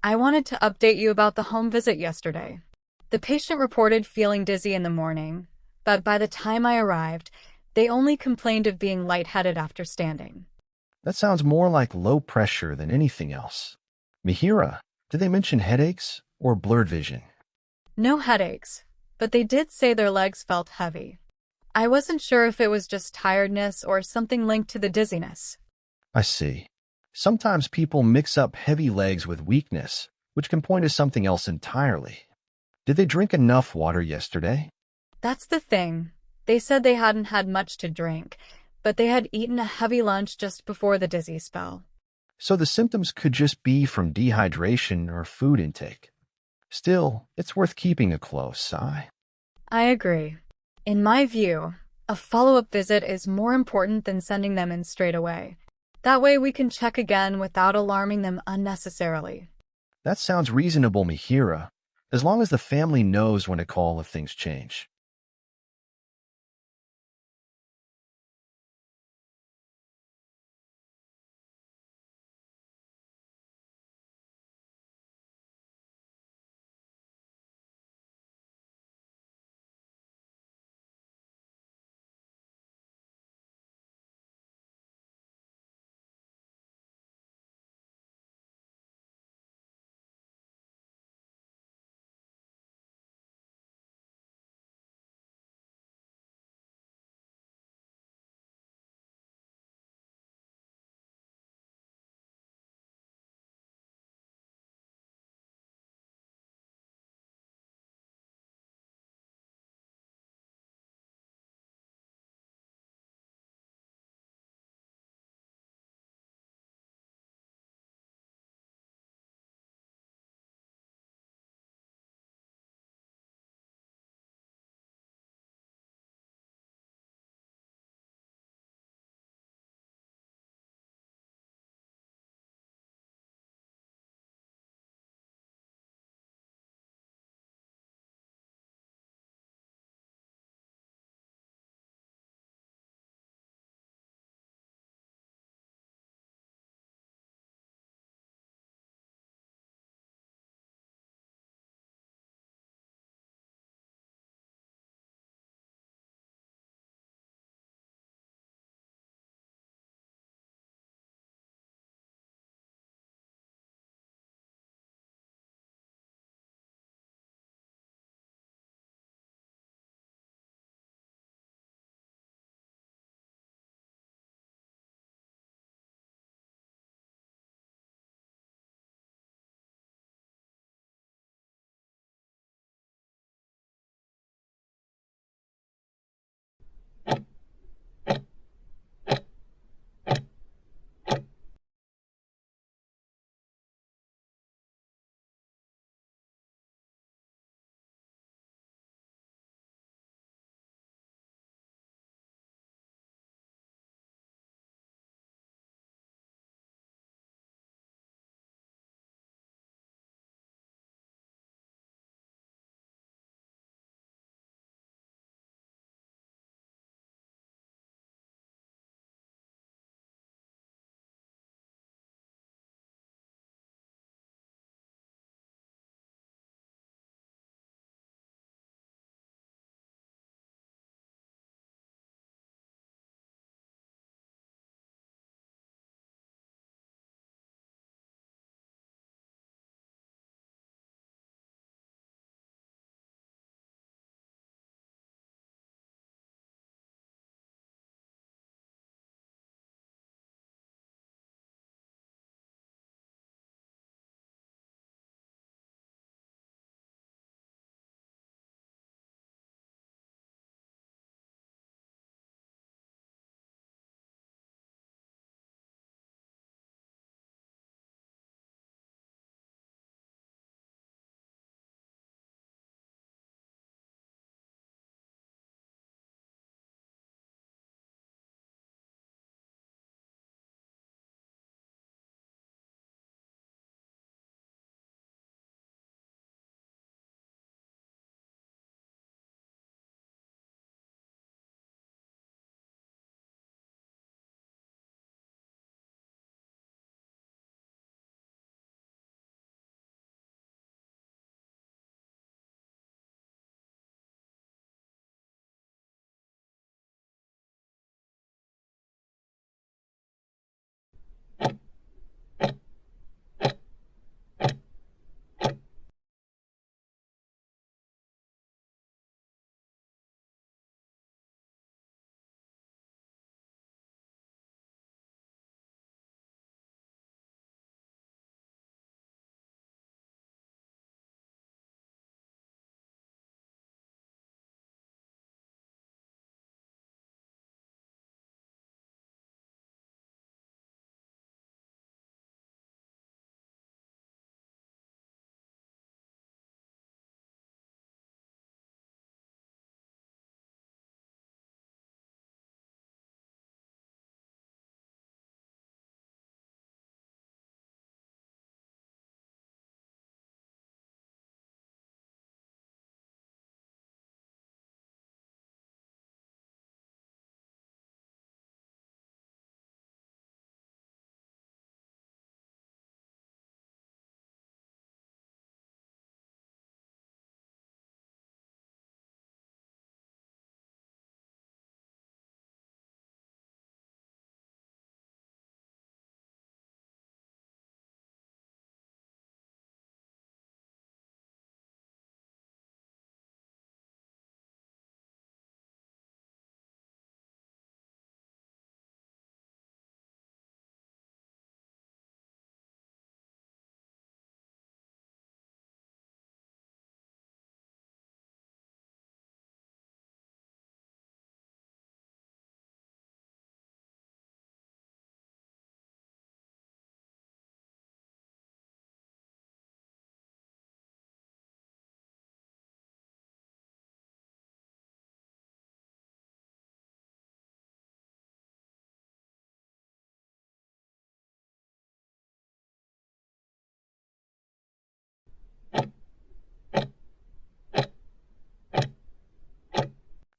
I wanted to update you about the home visit yesterday. The patient reported feeling dizzy in the morning, but by the time I arrived, they only complained of being lightheaded after standing. That sounds more like low pressure than anything else. Mihira, did they mention headaches or blurred vision? No headaches, but they did say their legs felt heavy. I wasn't sure if it was just tiredness or something linked to the dizziness. I see. Sometimes people mix up heavy legs with weakness, which can point to something else entirely. Did they drink enough water yesterday? That's the thing. They said they hadn't had much to drink, but they had eaten a heavy lunch just before the dizzy spell. So the symptoms could just be from dehydration or food intake. Still, it's worth keeping a close eye. I agree. In my view, a follow-up visit is more important than sending them in straight away. That way we can check again without alarming them unnecessarily. That sounds reasonable, Mihira, as long as the family knows when to call if things change.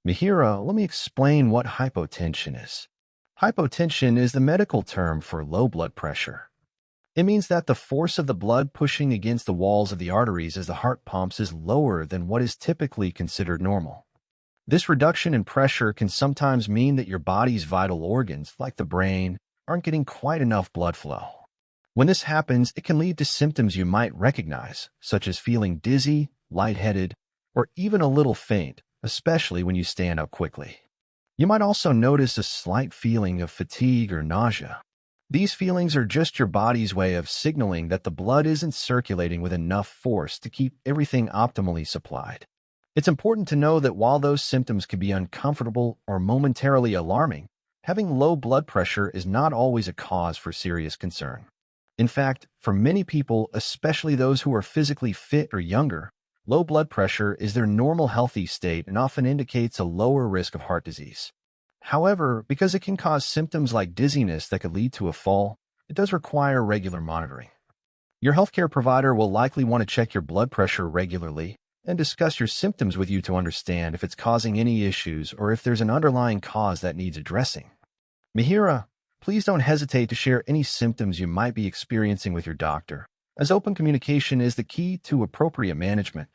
Mihira, let me explain what hypotension is. Hypotension is the medical term for low blood pressure. It means that the force of the blood pushing against the walls of the arteries as the heart pumps is lower than what is typically considered normal. This reduction in pressure can sometimes mean that your body's vital organs, like the brain, aren't getting quite enough blood flow. When this happens, it can lead to symptoms you might recognize, such as feeling dizzy, lightheaded, or even a little faint, especially when you stand up quickly. You might also notice a slight feeling of fatigue or nausea. These feelings are just your body's way of signaling that the blood isn't circulating with enough force to keep everything optimally supplied. It's important to know that while those symptoms can be uncomfortable or momentarily alarming, having low blood pressure is not always a cause for serious concern. In fact, for many people, especially those who are physically fit or younger, low blood pressure is their normal healthy state and often indicates a lower risk of heart disease. However, because it can cause symptoms like dizziness that could lead to a fall, it does require regular monitoring. Your healthcare provider will likely want to check your blood pressure regularly and discuss your symptoms with you to understand if it's causing any issues or if there's an underlying cause that needs addressing. Mihira, please don't hesitate to share any symptoms you might be experiencing with your doctor, as open communication is the key to appropriate management.